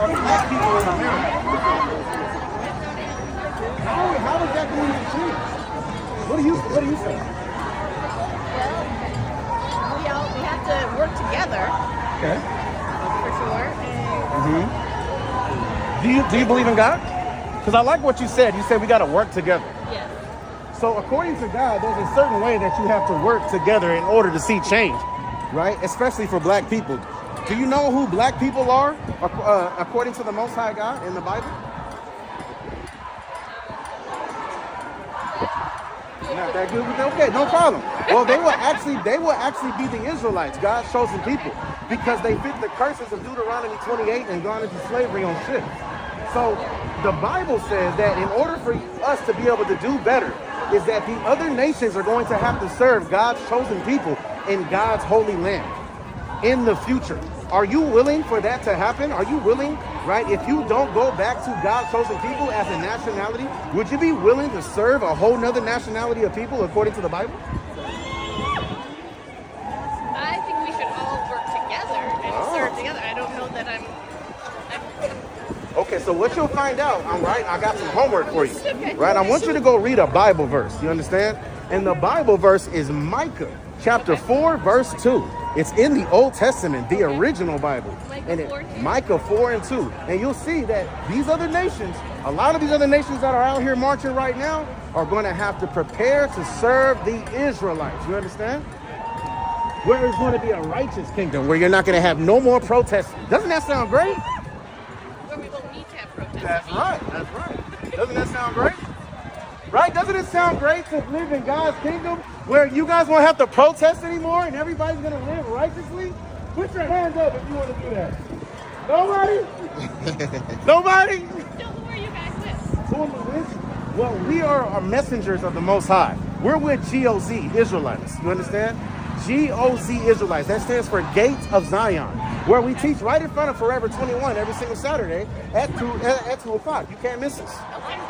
Black people in America. How is that going to change? What do you say? Well, we have to work together. Okay. For sure. Do you believe in God? Because I like what you said. You said we got to work together. Yes. So according to God, there's a certain way that you have to work together in order to see change, right? Especially for black people. Do you know who black people are according to the Most High God in the Bible? Not that good? Okay, no problem. Well, they will actually be the Israelites, God's chosen people, because they fit the curses of Deuteronomy 28 and gone into slavery on ships. So the Bible says that in order for us to be able to do better, is that the other nations are going to have to serve God's chosen people in God's holy land in the future. Are you willing for that to happen? Are you willing, right? If you don't go back to God's chosen people as a nationality, would you be willing to serve a whole nother nationality of people according to the Bible? I think we should all work together and serve together. I don't know that I'm Okay, so what you'll find out, all right, I got some homework for you, Okay. right? I want you to go read a Bible verse, you understand? And the Bible verse is Micah chapter 4, verse 2. It's in the Old Testament, the original Bible. And Micah 4 and 2. And you'll see that these other nations, a lot of these other nations that are out here marching right now are going to have to prepare to serve the Israelites. You understand? Where there's going to be a righteous kingdom, where you're not going to have no more protests. Doesn't that sound great? where we won't need to have protests. That's right. Doesn't that sound great? Right? Doesn't it sound great to live in God's kingdom where you guys won't have to protest anymore and everybody's going to live righteously? Put your hands up if you want to do that. Nobody? Nobody? So who are you guys with? Who am I with? Well, we are messengers of the Most High. We're with GOZ, Israelites. You understand? GOZ Israelites. That stands for Gates of Zion, where we teach right in front of Forever 21 every single Saturday at 2 o'clock. You can't miss us.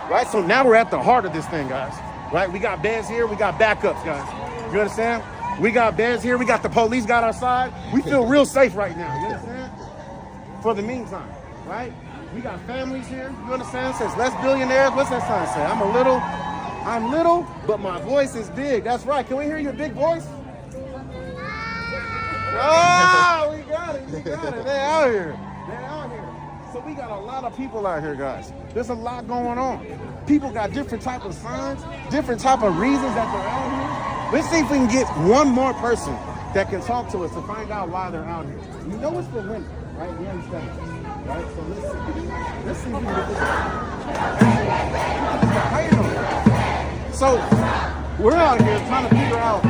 Right? So now we're at the heart of this thing, guys. Right? We got beds here. We got backups, guys. You understand? We got beds here. We got the police got our side. We feel real safe right now. You understand? For the meantime, right? We got families here. You understand? It says less billionaires. What's that sign say? I'm little, but my voice is big. That's right. Can we hear your big voice? Oh, we got it. They're out here. So we got a lot of people out here, guys. There's a lot going on. People got different type of signs, different type of reasons that they're out here. Let's see if we can get one more person that can talk to us to find out why they're out here. You know it's for women, right? We understand this, right? So let's see if we can get this. How you doing? So we're out here trying to figure out,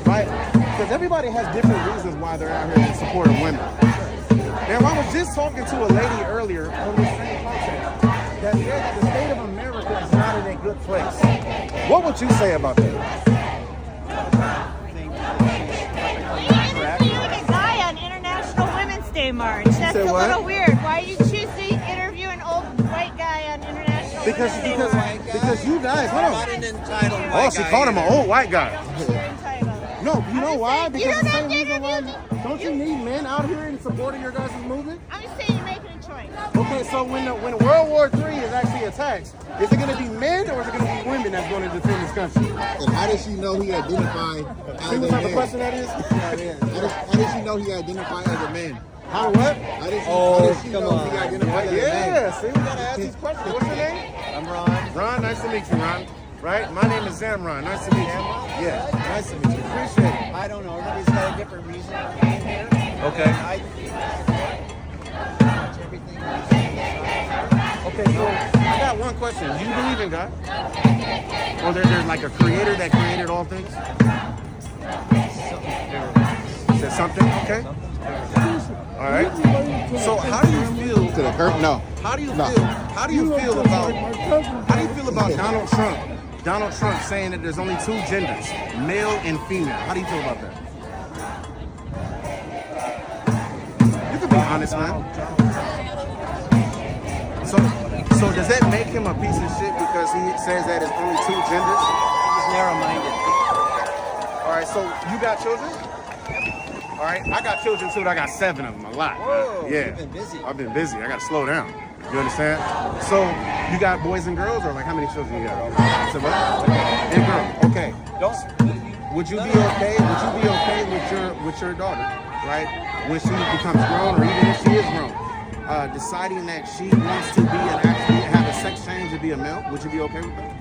right? Because everybody has different reasons why they're out here in support of women. Now, I was just talking to a lady earlier on this same podcast that said that the state of America is not in a good place. What would you say about that? You interviewed a guy on International Women's Day March. That's a little weird. Why you choose to interview an old white guy on International Women's Day March? Because you guys, hold on. Not an entitled Oh, white she guy called him an old white guy. No, you know why? saying, you Because don't the have same to reason why. interview them. Don't you need men out here in support of your guys' movement? I'm just saying you're making a choice. Okay, so when World War III is actually attacked, is it going to be men or is it going to be women that's going to defend this country? And how does she know he identified as See a what type of man? question that is? How does she know he identified as a man? How what? How does she come know on. he identified as a man? Yeah, see, we got to ask these questions. What's your name? I'm Ron. Ron, nice to meet you, Ron. Right? My name is Zamron. Nice to meet you. Yeah, nice to meet you. Appreciate it. I don't know. Everybody's got a different reason for being here. Okay. I watch everything. Okay, so I got one question. Do you believe in God? Or there's like a creator that created all things? Is that something? Okay. All right. So how do you feel? To the curb? No. How do you feel about Donald Trump? Donald Trump saying that there's only two genders, male and female. How do you feel about that? You can be honest, man. So does that make him a piece of shit because he says that it's only two genders? He's narrow-minded. All right, so you got children? All right, I got children too. I got 7 of them, a lot. Whoa, Yeah. you've been busy. I've been busy. I got to slow down. You understand? So you got boys and girls, or like how many children you got? So what? And girl. Okay. Would you be okay? Would you be okay with your daughter, right? When she becomes grown, or even if she is grown, deciding that she wants to be have a sex change and be a male? Would you be okay with that?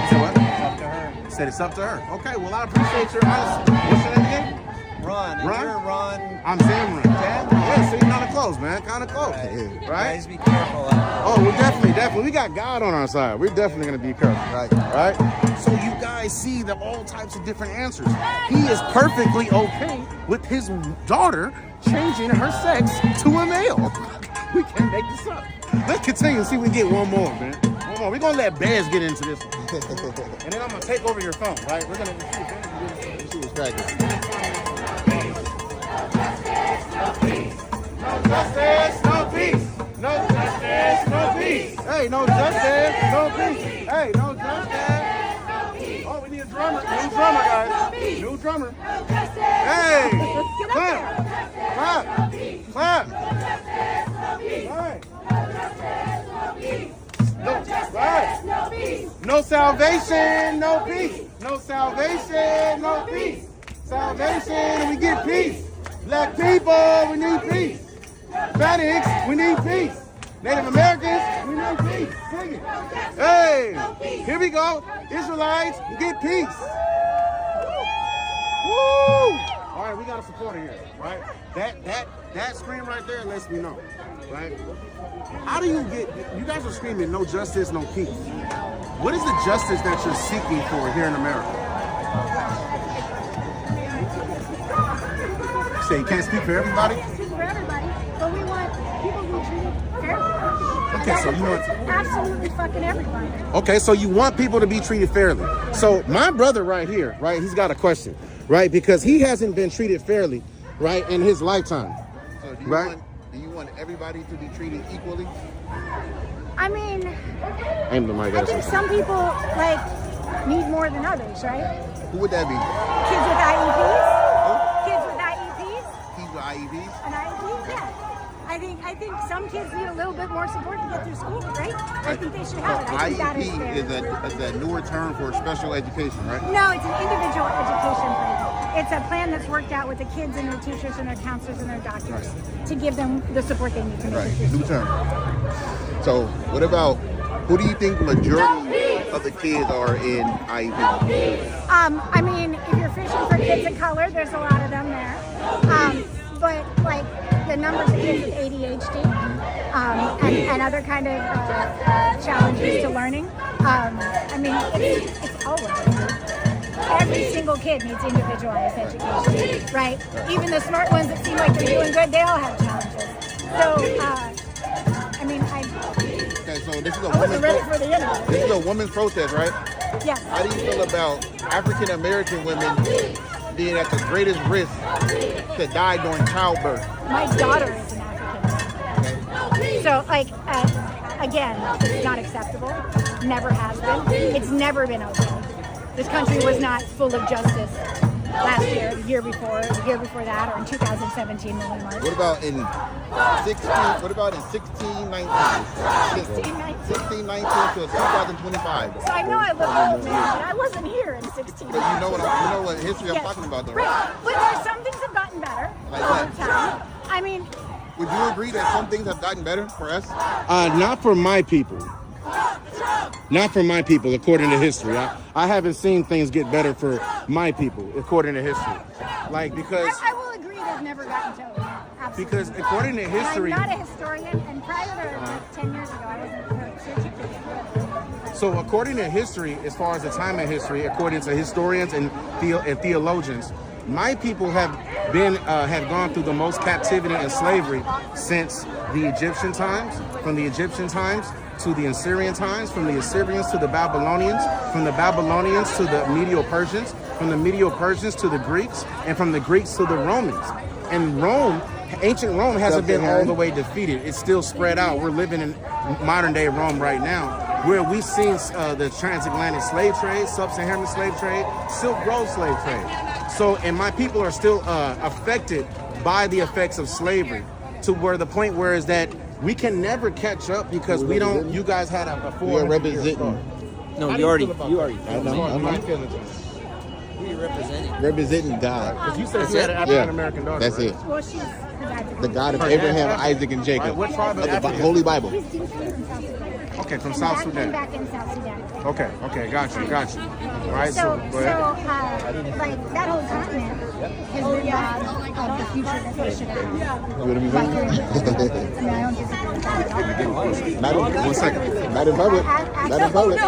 So what? It's up to her. Said it's up to her. Okay. Well, I appreciate your honesty. What's your name again? Ron. And Ron? you're Ron. I'm Zamran. Yeah, so you're kind of close, man. Kind of close. Right? Guys, be careful out there. Oh, we're definitely. We got God on our side. We're definitely going to be careful. Right? So you guys see the all types of different answers. He is perfectly okay with his daughter changing her sex to a male. We can't make this up. Let's continue and see if we can get one more, man. One more. We're going to let Bez get into this one. And then I'm going to take over your phone, right? We're going to She was cracking. No justice, no peace. No justice, no peace. Hey, no justice, no peace. Hey, no justice. Oh, we need a drummer. New drummer, guys. New drummer. Hey, clap. Clap. Clap. Right. No salvation, no peace. No salvation, no peace. Salvation, we get peace. Black people, we need peace. Hispanics, we need peace. Native Americans, we need peace. Sing it. Hey, here we go. Israelites, get peace. Woo! All right, we got a supporter here, right? That scream right there lets me know, right? How do you get? You guys are screaming no justice, no peace. What is the justice that you're seeking for here in America? You say you can't speak for everybody? Speak for everybody, but we want people to be treated fairly. Okay, so you want Absolutely fucking everybody. Okay, so you want people to be treated fairly. So my brother right here, right, he's got a question, right? Because he hasn't been treated fairly, right, in his lifetime. So do you want everybody to be treated equally? I mean, Aim the mic I at think us. some people like need more than others, right? Who would that be? Kids with IEPs. Kids with IEPs. Kids with IEPs? An IEP, yeah. I think some kids need a little bit more support to get through school, right? I think they should have it. I think that is fair. IEP is a newer term for special education, right? No, it's an individual education plan. It's a plan that's worked out with the kids and their teachers and their counselors and their doctors to give them the support they need to make it through New school. term. So what about, who do you think the majority of the kids are in IEP? I mean, if you're fishing for kids of color, there's a lot of them there. But like the numbers of kids with ADHD and other kind of challenges to learning, I mean, it's all around. Every single kid needs individualized education, right? Even the smart ones that seem like they're doing good, they all have challenges. So, I mean, Okay, so this is I wasn't ready for the interview. this is a women's protest, right? Yes. How do you feel about African American women being at the greatest risk to die during childbirth? My daughter is an African. So, like, again, it's not acceptable. Never has been. It's never been okay. This country was not full of justice last year, the year before that, or in 2017 when we marched. What about in 1619? 1619 to 2025. So I know I look old, man, but I wasn't here in 16. But you know what history I'm talking about, though, right? Right. But there's some things have gotten better Like over what? time. I mean, Would you agree that some things have gotten better for us? Not for my people. Not for my people, according to history. I haven't seen things get better for my people, according to history. Like, because I will agree they've never gotten to it. Absolutely. because according to history, I'm not a historian, and prior to 10 years ago, I wasn't a certificate. so according to history, as far as the time in history, according to historians and theologians, my people have gone through the most captivity and slavery since the Egyptian times, from the Egyptian times to the Assyrian times, from the Assyrians to the Babylonians, from the Babylonians to the Medo-Persians, from the Medo-Persians to the Greeks, and from the Greeks to the Romans. And Rome, ancient Rome hasn't been all the way defeated. It's still spread out. We're living in modern day Rome right now. where we seen the transatlantic slave trade, sub-Saharan slave trade, Silk Road slave trade. So, and my people are still affected by the effects of slavery to where the point where is that we can never catch up because we don't. You guys had a 400 year start. No, you already. I know. My feelings on it. Who are you representing? Representing God. Because you said you had an African American daughter. That's right? it. Well, she's The God of Abraham, Isaac, and Jacob. Right, what tribe of Of the Africa? Holy Bible. He's from South Sudan. Okay, from And South back, Sudan. and back in South Sudan. Okay, got you. Right, So, go ahead. like that whole continent has been robbed of the future that they should have had. You know what I mean? I mean, I don't disagree with that at all. Not in 1 second. Not in public. Not in public.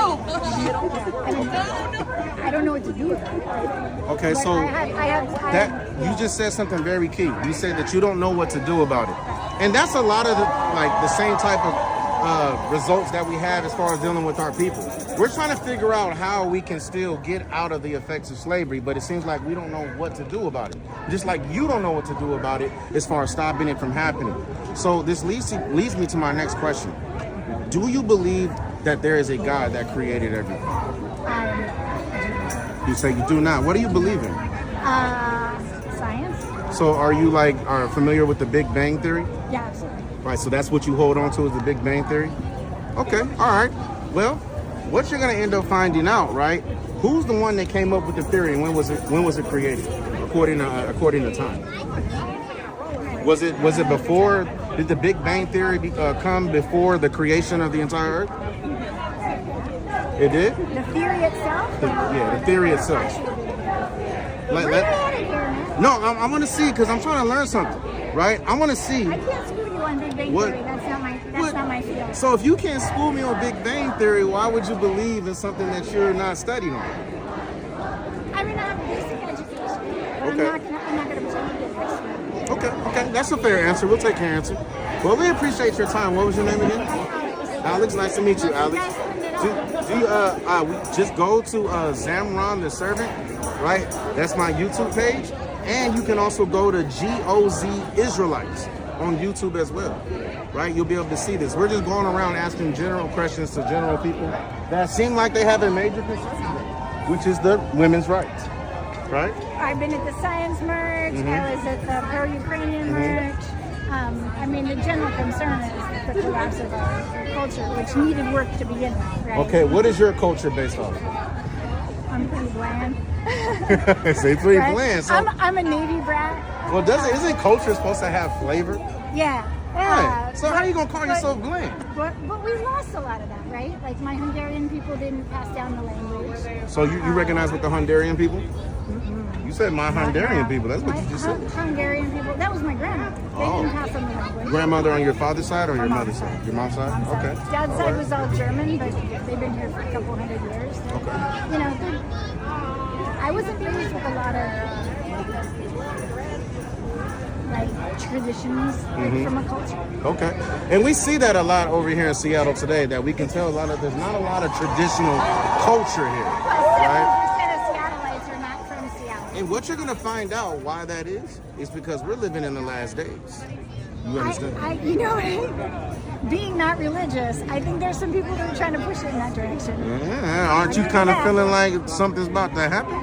I don't know what to do with it. Okay, But so I have that you just said something very key. You said that you don't know what to do about it, and that's a lot of the same type of results that we have as far as dealing with our people. We're trying to figure out how we can still get out of the effects of slavery, but it seems like we don't know what to do about it. Just like you don't know what to do about it as far as stopping it from happening. So this leads me to my next question. Do you believe that there is a God that created everything? You say you do not. What do you believe in? science. So are you are familiar with the Big Bang Theory? Yeah, absolutely. Right, so that's what you hold on to is the Big Bang Theory? Okay, all right. Well, what you're gonna end up finding out, right? Who's the one that came up with the theory and when was it created? According to time. Was it before, did the Big Bang Theory come before the creation of the entire Earth? It did? The theory itself? The theory itself. Where are you headed here, man? No, I want to see because I'm trying to learn something, right? I want to see. I can't school you on Big Bang What? Theory. That's not my field. So if you can't school me on Big Bang Theory, why would you believe in something that you're not studying on? I mean, I have a basic education, but Okay. I'm not going to pretend to be an expert. Okay, that's a fair answer. We'll take your answer. Well, we appreciate your time. What was your name again? Alex, nice to meet you, Alex. We just go to Zamron the Servant, right? That's my YouTube page. And you can also go to GOZ Israelites on YouTube as well, right? You'll be able to see this. We're just going around asking general questions to general people that seem like they have a major concern, which is the women's rights, right? I've been at the science merge. I was at the pro-Ukrainian merge. I mean, the general concern is the collapse of our culture, which needed work to begin with, right? Okay, what is your culture based off? I'm pretty bland. Say pretty Right? bland. So, I'm a Navy brat. well, isn't culture supposed to have flavor? Yeah. Right. So how are you gonna call yourself bland? But we lost a lot of that, right? Like my Hungarian people didn't pass down the language. So you recognize with the Hungarian people? You said my Hungarian people. That's what My you just said. Hungarian people. That was my grandmother. They didn't pass on the language. Grandmother on your father's side or your My mother's mom's side? Your mom's side? Mom's side. Okay. Dad's All side right. was all German, but they've been here for a couple hundred years. Okay. You know, I wasn't raised with a lot of like traditions like, from a culture. Okay. And we see that a lot over here in Seattle today, that we can tell there's not a lot of traditional culture here, right? 70% of Seattleites are not from Seattle. And what you're going to find out why that is because we're living in the last days. You understand? You know, being not religious, I think there's some people that are trying to push it in that direction. Yeah, aren't you kind of feeling like something's about to happen?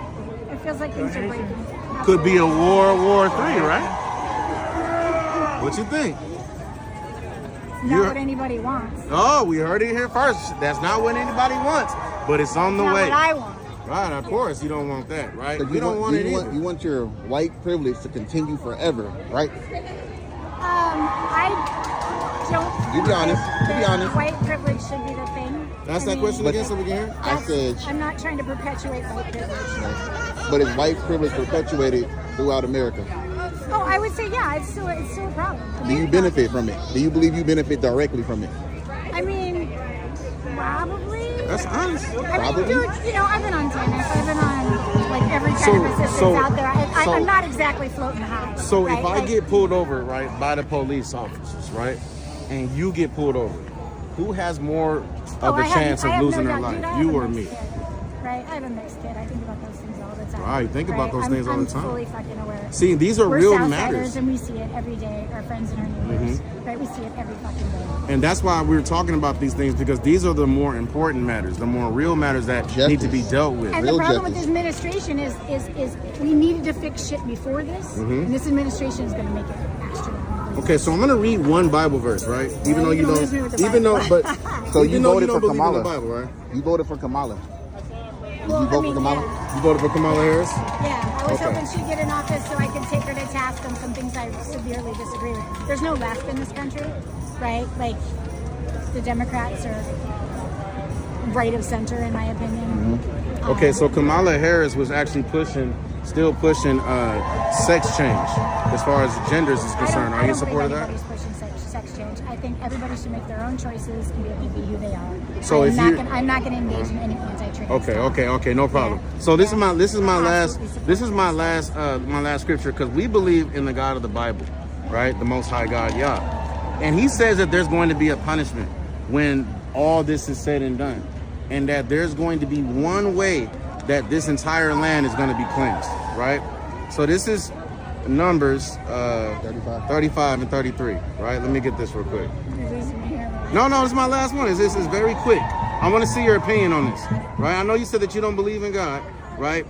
It feels like things are breaking. Could be a World War III, right? What you think? Not what anybody wants. Oh, we heard it here first. That's not what anybody wants, but it's on the Not way. what I want. Right, of course, you don't want that, right? But We don't want it either. You want your white privilege to continue forever, right? I don't. You be honest. You be that honest. White privilege should be the thing. That's I that mean, question again, so we can hear? I said, I'm not trying to perpetuate white privilege. but is white privilege perpetuated throughout America? Oh, I would say yeah. It's still a problem. Do you benefit from it? Do you believe you benefit directly from it? I mean, probably. That's honest. I mean, Probably. dude, you know, I've been on tennis. I've been on like every kind of assistance out there. I'm not exactly floating high. So right? if I get pulled over, right, by the police officers, right, and you get pulled over, who has more of a chance of losing their life, you or me? Right, I have a mixed kid. I think about those things all the outside. Right, think about those things all the time. I'm fully fucking aware. See, these are We're real Southsiders, matters. and we see it every day. Our friends and our neighbors, right? We see it every fucking day. And that's why we're talking about these things, because these are the more important matters, the more real matters that need to be dealt with. And the problem with this administration is we needed to fix shit before this, and this administration is going to make it astronomical. Okay, so I'm going to read one Bible verse, right? Even though you don't, So you voted for believe in Kamala, the Bible, right? You voted for Kamala. Well, you vote for Kamala? yeah. You voted for Kamala Harris? Yeah, I was Okay. hoping she'd get in office so I could take her to task on some things I severely disagree with. There's no left in this country, right? Like, the Democrats are right of center, in my opinion. Okay, so Kamala Harris was actually still pushing sex change as far as genders is concerned. Are you in support of that? Everybody's pushing sex change. I think everybody should make their own choices and be able to be who they are. So I'm not going to engage in any anti-trans stuff. Okay, no problem. Yeah. So this is my Absolutely last scripture, because we believe in the God of the Bible, right? The Most High God, Yah, and He says that there's going to be a punishment when all this is said and done, and that there's going to be one way that this entire land is going to be cleansed, right? So this is Numbers 35 and 33, right? Let me get this real quick. No, this is my last one. This is very quick. I want to see your opinion on this, right? I know you said that you don't believe in God, right?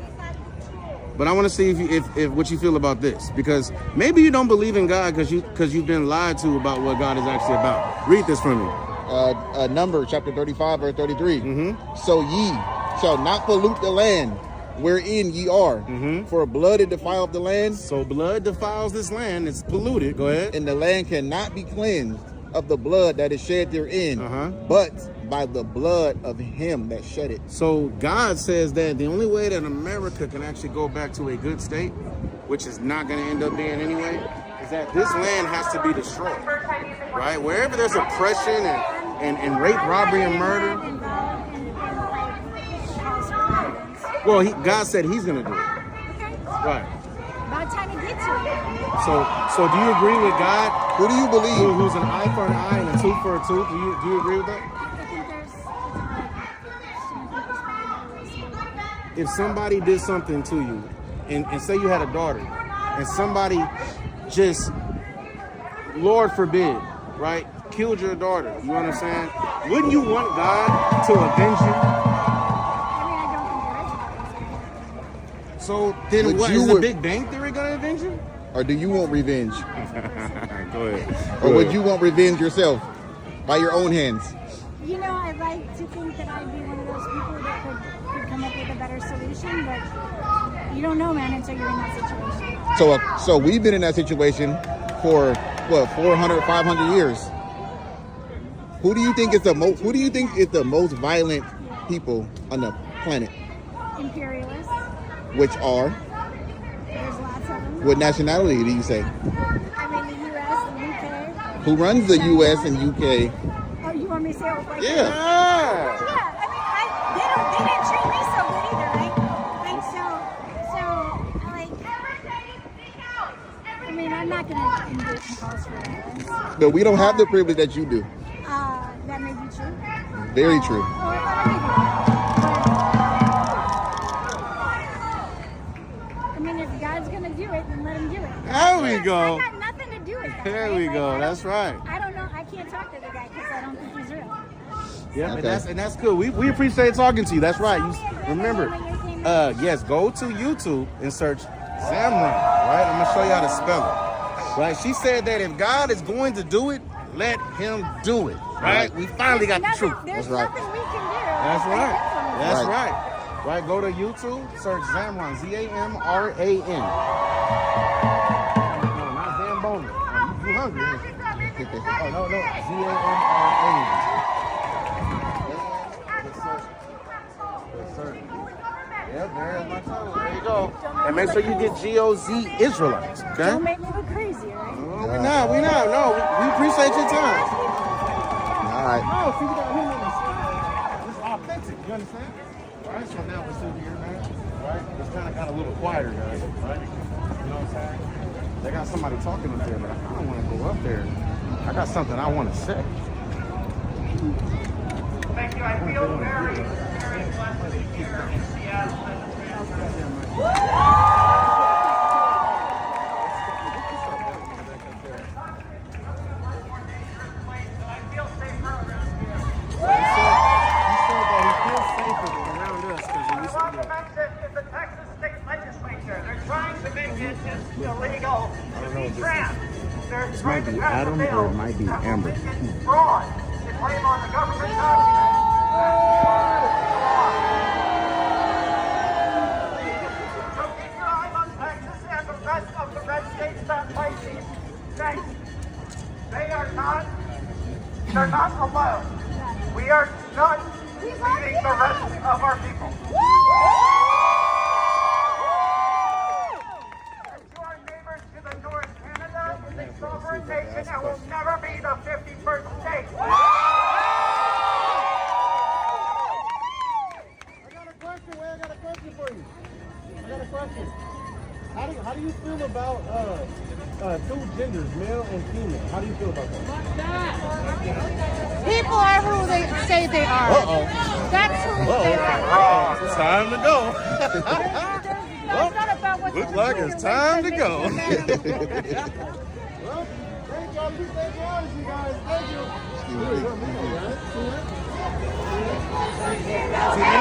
But I want to see if what you feel about this, because maybe you don't believe in God because you've been lied to about what God is actually about. Read this for me. Numbers chapter 35 verse 33. So ye shall not pollute the land wherein ye are, for blood it defileth the land. So blood defiles this land; it's polluted. Go ahead. And the land cannot be cleansed of the blood that is shed therein, but by the blood of him that shed it. So God says that the only way that America can actually go back to a good state, which is not going to end up being anyway, is that this land has to be destroyed, right? Wherever there's oppression and rape, robbery, and murder. Well, God said He's going to do it. Right. About time to get to it. So do you agree with God? Who do you believe? Who's an eye for an eye and a tooth for a tooth? Do you agree with that? I think there's If somebody did something to you, and say you had a daughter, and somebody just, Lord forbid, right, killed your daughter, you know what I'm saying? Wouldn't you want God to avenge you? So then But what, you is the would- Big Bang Theory going to avenge you? Or do you want revenge? Go ahead. Or would you want revenge yourself by your own hands? You know, I like to think that I'd be one of those people that could come up with a better solution, but you don't know, man, until you're in that situation. So we've been in that situation for what, 400, 500 years. Who do you think is the most violent people on the planet? Imperialists. Which are? There's lots of them. What nationality do you say? I mean, the U.S., the U.K. Who runs the U.S. and U.K.? Oh, you want me to say it like Yeah. that? Yeah, I mean, they didn't treat me so good either, right? I mean, I'm not going to engage in calls for violence. But we don't have the privilege that you do. That may be true. Very true. I mean, if God's going to do it, then let him do it. There we go. I got nothing to do with that. There right? we Like, go. I don't- That's right. I don't know. I can't talk to the guy because I don't think he's real. Yeah, Okay. and that's good. We appreciate talking to you. That's right. Tell You me again remember? the name of your thing. Yes, go to YouTube and search Zamron. Right, I'm gonna show you how to spell it. Right, she said that if God is going to do it, let Him do it. Right, we finally got the truth. There's That's right. nothing we can do. That's right. That's Right. right. Right, go to YouTube, search Zamron, Z-A-M-R-A-N. No, not Zamboni. Oh, you hungry? Ain't you? Oh, no, Z-A-M-R-A-N. Yes, sir. Yep, there's my toes. There you go. And make sure you get GOZ Israelites, okay? Don't make me look crazy, all right? No, we're not. No, we appreciate your time. All right. No, see, we got him in this. It's authentic, you understand? All right, so now we're still here, man. Right? It's kind of got a little quieter, guys. Right? You know what I'm saying? They got somebody talking up there, but I don't want to go up there. I got something I want to say. Thank you. I feel very blessed to be here in Seattle. This might be Adam or it might be Amber. Fraud. They blame on the government documents. So keep your eyes on Texas and the rest of the red states that play these states. They're not alone. We are not leading the rest of our people. Sovereign nation that will never be the 51st state. I got a question, Way. I got a question for you. I got a question. How do you feel about two genders, male and female? How do you feel about that? People are who they say they are. That's who they are. It's time to go. It's not about what Looks you like do. it's time to go. Well, thank y'all. You stay honest, you guys. Thank you. See, they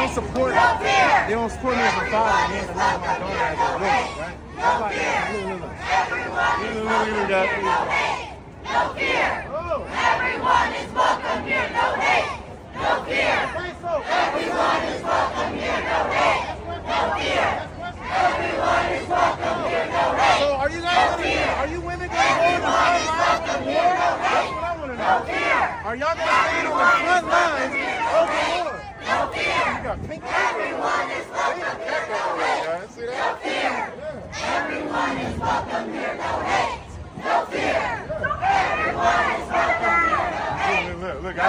don't support me as a father and me as a mother, my daughter as a woman, right? That's like, look. No fear. Everyone is welcome here, no hate. No fear. Everyone is welcome here, no hate. No fear. Everyone is welcome here, no hate. So are you women going to go in the front lines of the war? That's what I want to know. Are y'all going to stand on the front lines of the war? No fear. You got pink Everyone is welcome here, no hate. See that? No fear. Everyone is welcome here, no hate. No fear. Everyone is welcome here, no hate. Look, I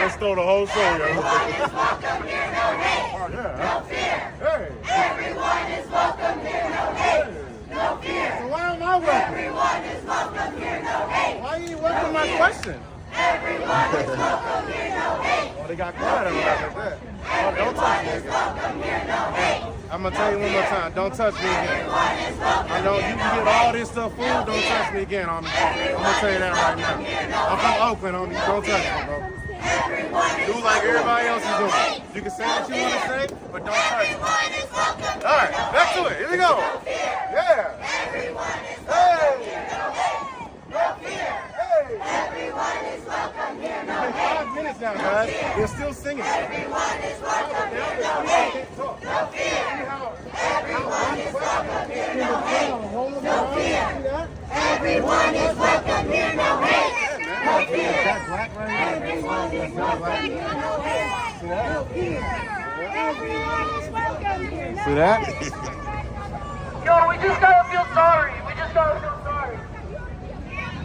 just stole the whole show, yo. Everyone is welcome here, no hate. Oh, yeah. No fear. Hey. Everyone is welcome here, no hate. No fear. So why am I welcome? Everyone is welcome here, no hate. Why you welcome my question? Everyone is welcome here, no hate. Oh, they got quiet on me like that. Oh, don't touch me again. Welcome here, no hate. I'm going to tell you one more time. Don't touch me again. Everyone is welcome. I know you can get all this stuff food. Don't touch me again, homie. I'm going to tell you that right now. I'm from Oakland, homie. Don't touch me, bro. Do like everybody else is doing. You can say what you want to say, but don't touch me. Everyone is welcome. All right, back to it. Here we go. Yeah. Everyone is Hey. no fear. Hey. Everyone is welcome here, no It's been 5 minutes now, guys. They're still singing. Everyone is welcome here, no hate. No fear. Everyone is welcome here, no hate. No fear. Everyone is welcome here, no hate. No fear. That black right here. Everyone is welcome here, no hate. No fear. Everyone is welcome here, no See that? Yo, we just gotta feel sorry. We just gotta feel sorry.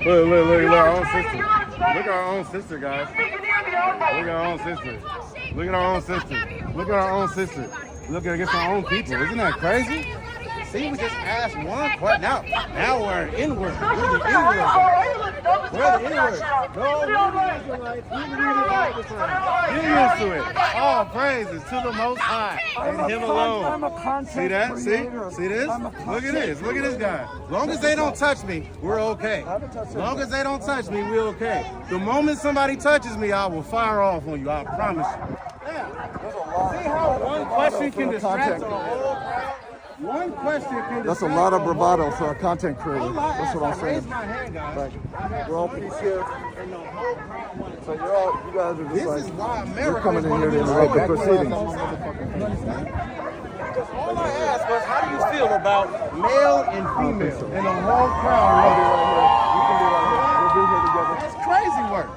Look at our own sister. Look at our own sister, guys. Speaking here, the own Look at our own sister. Look at our own sister. Look at our own sister. Look against our own people. Isn't that crazy? See, we just asked one question. Now we're inward. We're the inward. We're the inward. No, we're the Israelites. We're the Israelites. Get used to it. All praises to the Most High and Him alone. See that? See this? Look at this. Look at this guy. As long as they don't touch me, we're okay. As long as they don't touch me, we're okay. The moment somebody touches me, I will fire off on you. I promise you. See how one question can distract the whole crowd? One question can That's a distract lot of the whole bravado crowd. for a content creator. That's what I'm Raise saying. my hand, guys. Like, we're all peace here. And the whole crowd wanted to- So you guys are just This like, is why you're America coming is in one here of to the interrupt the lowest proceedings. You understand? All I asked was, how do you feel about male and female? And the whole crowd loved it. We'll be here together. That's crazy work.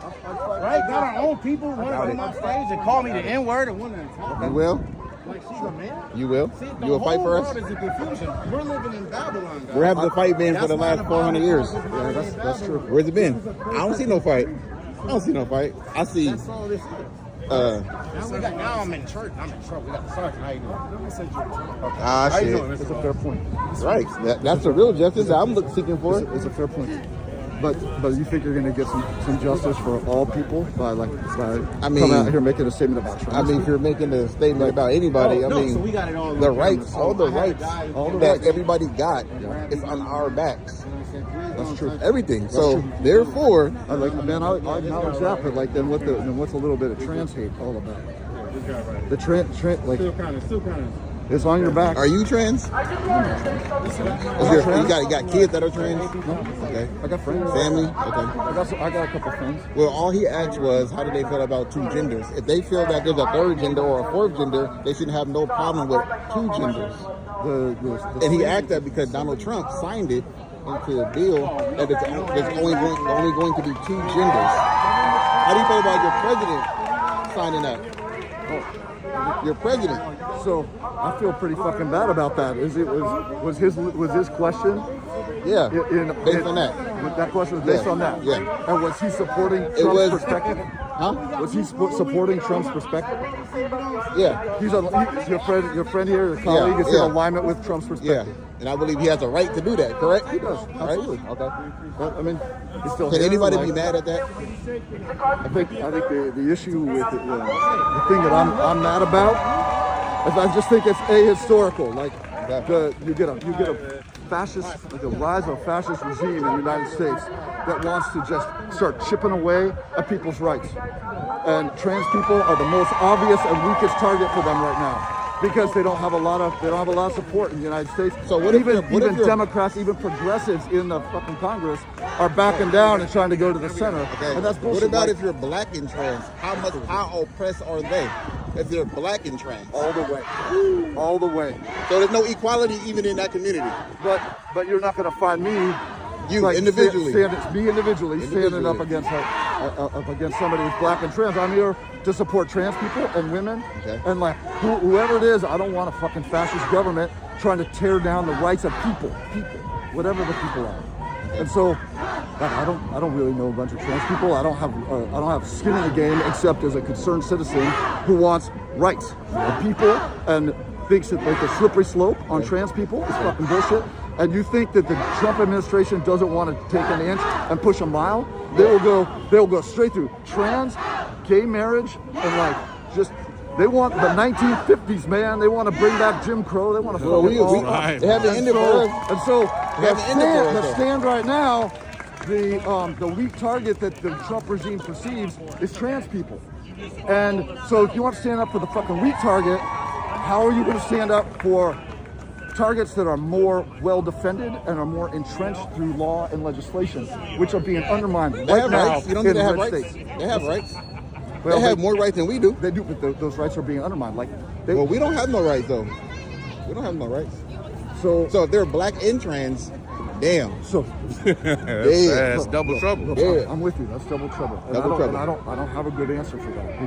Right? Got our own people want to come on stage and call me the N-word and want to talk. You will? Like she's a man? You will? See, the You will fight whole for us? world is in confusion. We're living in Babylon, guys. We're having the fight been for the That's why last 400 years. Bible is that's true. Where's it been? I don't see no fight. I don't see no fight. I see, That's all this is. Now I'm in church. I'm in trouble. We got the sergeant. How you doing? ah, How you shit. doing, It's Mr. a fair point. Right. That's the real justice that I'm seeking for. It's a fair point. But you think you're going to get some justice for all people by I mean, coming out here making a statement about trans? I mean, if you're making a statement about anybody, I mean, so we got it all the on rights, camera. all the So I had a rights guy- that everybody got is on our backs. That's true. Everything. So therefore, I acknowledge that, but like then what's a little bit of trans hate all about? The trans like Still kind of. it's on your back. are you trans? You got kids that are trans? Okay. I got friends. Family? Okay. I got a couple friends. Well, all he asked was, how do they feel about two genders? If they feel that there's a third gender or a fourth gender, they shouldn't have no problem with two genders. And he asked that because Donald Trump signed it into a bill that there's only going to be two genders. How do you feel about your president signing that? Your president. So I feel pretty fucking bad about that. Was his question? Yeah. Based on that. That question was based on that. Yeah. And was he supporting Trump's perspective? Huh? Was he supporting Trump's perspective? Yeah. He's your friend here, your colleague, is in alignment with Trump's perspective. Yeah. And I believe he has a right to do that, correct? He does. Absolutely. Right? Okay. But, I mean, he's still Can here, anybody like, be mad at that? I think the issue with the thing that I'm mad about is I just think it's ahistorical. Like you get a fascist, like a rise of a fascist regime in the United States that wants to just start chipping away at people's rights. And trans people are the most obvious and weakest target for them right now. Because they don't have a lot of support in the United States. So even Democrats, even progressives in the fucking Congress are backing down and trying to go to the center. Okay. And that's bullshit. What about if you're black and trans? How oppressed are they? If they're black and trans, all the way, all the way. So there's no equality even in that community. But you're not going to find me. Individually. Standing up against somebody who's black and trans. I'm here to support trans people and women. Okay. And like whoever it is, I don't want a fucking fascist government trying to tear down the rights of people, whatever the people are. And so I don't really know a bunch of trans people. I don't have skin in the game except as a concerned citizen who wants rights of people and thinks that like the slippery slope on trans people is fucking bullshit. And you think that the Trump administration doesn't want to take an inch and push a mile? They'll go straight through trans, gay marriage, and like just they want the 1950s, man. They want to bring back Jim Crow. They want to they haven't ended for us. And so the stand right now, the weak target that the Trump regime perceives is trans people. And so if you want to stand up for the fucking weak target, how are you going to stand up for targets that are more well defended and are more entrenched through law and legislation, which are being undermined right now rights. You don't think they have rights? States. They have rights. Well, they have more rights than we do. They do, but those rights are being undermined. Well, we don't have no rights though. We don't have no rights. So if they're black and trans, damn. So that's double trouble. I'm with you. That's double trouble. And I don't have a good answer for that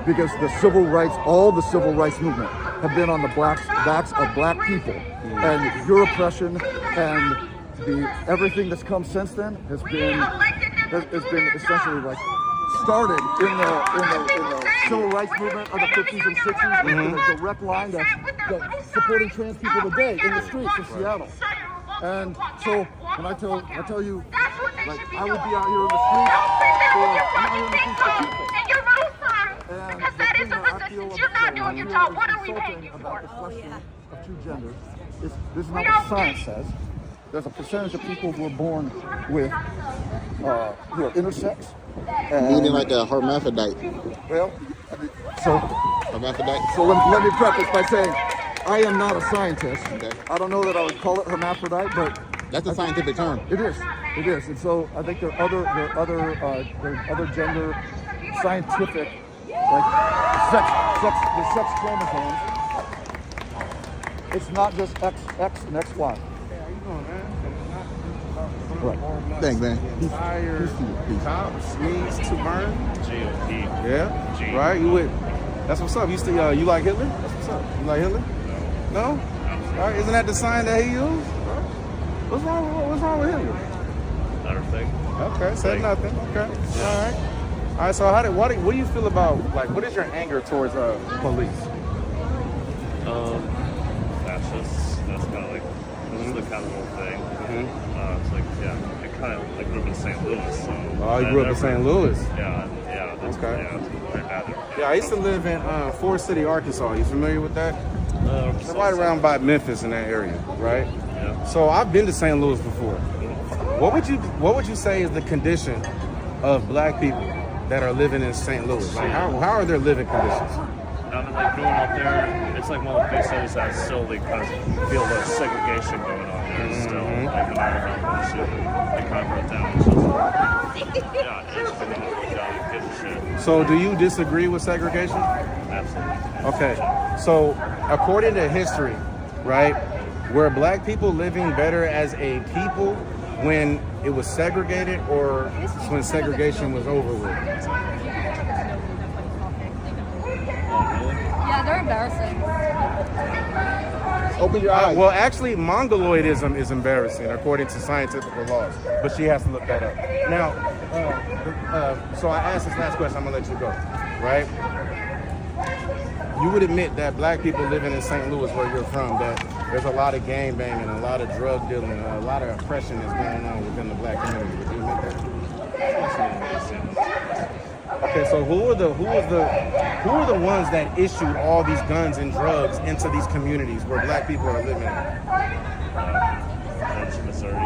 because the civil rights, all the civil rights movement have been on the backs of black people, and your oppression and everything that's come since then has been essentially like started in the civil rights movement of the 50s and 60s with a direct line to supporting trans people today in the streets of Seattle. And so when I tell you, like I would be out here in the streets for people. And because that is a resistance you're not doing your job. What are we paying you for? The question of two genders is this is not what science says. There's a percentage of people who are born with who are intersex. Meaning like a hermaphrodite. Well, so hermaphrodite. So let me preface by saying I am not a scientist. Okay. I don't know that I would call it hermaphrodite, but that's a scientific term. It is. And so I think there are other gender scientific like sex chromosomes. It's not just X and XY. Right. Thanks, man. Fire cops needs to burn. GOP. Yeah. Right. You with? That's what's up. You still you like Hitler? That's what's up. You like Hitler? No. All right. Isn't that the sign that he used? What's wrong with Hitler? Not a thing. Okay. Said nothing. Okay. Yeah. All right. So what do you feel about like what is your anger towards police? Fascists. That's kind of like this is the kind of whole thing. It's like kind of like grew up in St. Louis. So Oh, you grew up in St. Louis. Yeah, that's Okay. Yeah, it's very bad there. Yeah, I used to live in Forest City, Arkansas. You familiar with that? It's So- right around by Memphis in that area, right? Yeah. So I've been to St. Louis before. What would you say is the condition of black people that are living in St. Louis? Like how are their living conditions? I mean, like growing up there, it's like one of the big cities that still like kind of feel the segregation going on there. Still, like no matter how much shit they kind of brought down. It's just, yeah, it's been on the down, gives a shit. So do you disagree with segregation? Absolutely. Okay. So according to history, right, were black people living better as a people when it was segregated or when segregation was over with? Yeah, they're embarrassing. Open your eyes. Well, actually, Mongoloidism is embarrassing according to scientific laws, but she has to look that up. Now, so I asked this last question. I'm gonna let you go. Right? You would admit that black people living in St. Louis, where you're from, that there's a lot of gang banging, a lot of drug dealing, a lot of oppression that's going on within the black community. Would you admit that? Okay, so who are the ones that issued all these guns and drugs into these communities where black people are living in? Missouri,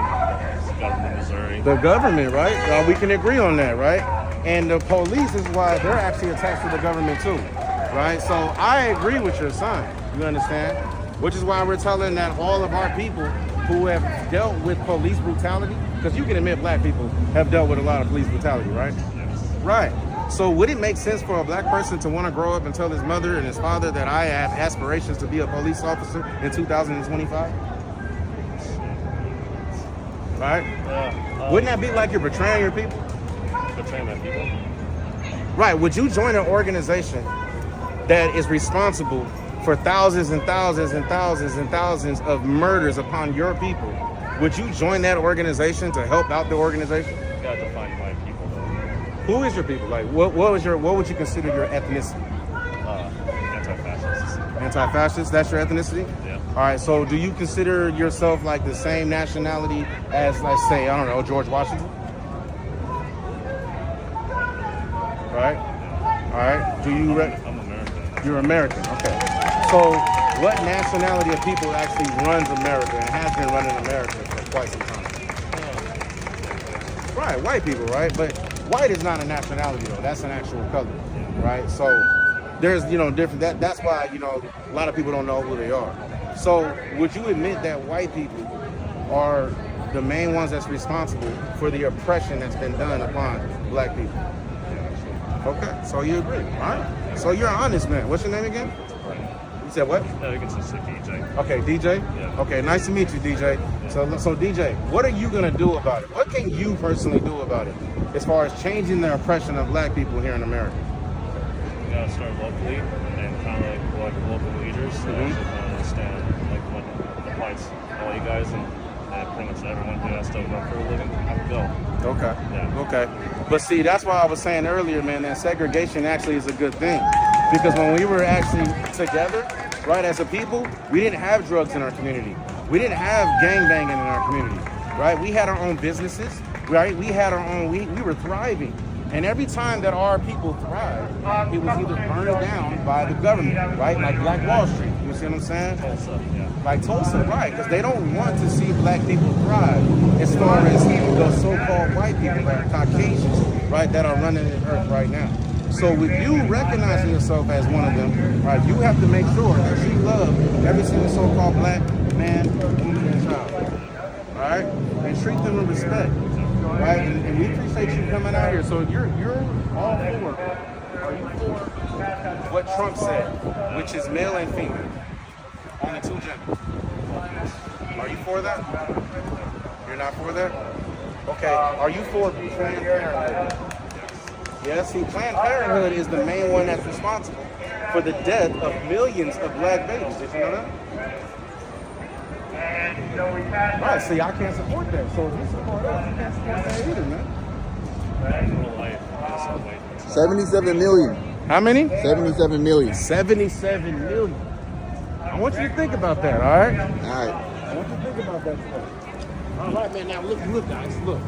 government Missouri. The government, right? We can agree on that, right? And the police is why they're actually attached to the government too, right? So I agree with your son, you understand? Which is why we're telling that all of our people who have dealt with police brutality, because you can admit black people have dealt with a lot of police brutality, right? Right. So would it make sense for a black person to want to grow up and tell his mother and his father that I have aspirations to be a police officer in 2025? Right? Wouldn't that be like you're betraying your people? Betraying my people? Right. Would you join an organization that is responsible for thousands and thousands and thousands and thousands of murders upon your people? Would you join that organization to help out the organization? You gotta define my people though. Who is your people? Like, what would you consider your ethnicity? Anti-fascists. Anti-fascist? That's your ethnicity? Yeah. All right. So, do you consider yourself like the same nationality as, let's say, I don't know, George Washington? Right. All right. Do you? I'm American. You're American. Okay. So, what nationality of people actually runs America and has been running America for quite some time? Right. White people, right? But white is not a nationality though. That's an actual color, right? So there's, different. That's why, a lot of people don't know who they are. So would you admit that white people are the main ones that's responsible for the oppression that's been done upon black people? Okay. So you agree, all right? So you're an honest man. What's your name again? You said what? No, you can just say DJ. Okay, DJ? Yeah. Okay, nice to meet you, DJ. So DJ, what are you going to do about it? What can you personally do about it as far as changing the oppression of black people here in America? You gotta start locally and kind of like local leaders that actually kind of understand like what applies to all you guys and pretty much everyone who has to run for a living have to go. Okay. Yeah. Okay. But see, that's why I was saying earlier, man, that segregation actually is a good thing. Because when we were actually together, right, as a people, we didn't have drugs in our community. We didn't have gang banging in our community, right? We had our own businesses, right? We had our own, we were thriving. And every time that our people thrived, it was either burned down by the government, right? Like Black Wall Street, you see what I'm saying? Tulsa, yeah. Like Tulsa, right? Because they don't want to see black people thrive as far as the so-called white people, like Caucasians, right, that are running the earth right now. So with you recognizing yourself as one of them, right, you have to make sure that you love every single so-called black man, woman, and child, all right? And treat them with respect, right? And we appreciate you coming out here. So you're all for, are you for what Trump said, which is male and female, only two genders? Are you for that? You're not for that? Okay, are you for Planned Parenthood? Yes, see, Planned Parenthood is the main one that's responsible for the death of millions of black babies. Did you know that? Right, see, I can't support that. So if you support us, you can't support that either, man. 77 million. How many? 77 million. 77 million. I want you to think about that, all right? All right. I want you to think about that stuff. All right, man. Now look, guys, look.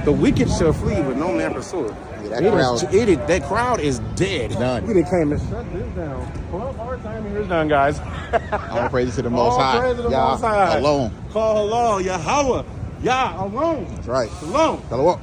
The wicked shall flee, but no man pursueth. Yeah, that crowd is dead. Done. We came and shut this down. Well, our time here is done, guys. All praise to the Most High. All praise to the Most High. Alone. Call hello, YAHAWAH. Yah alone. That's right. Alone. Shalom.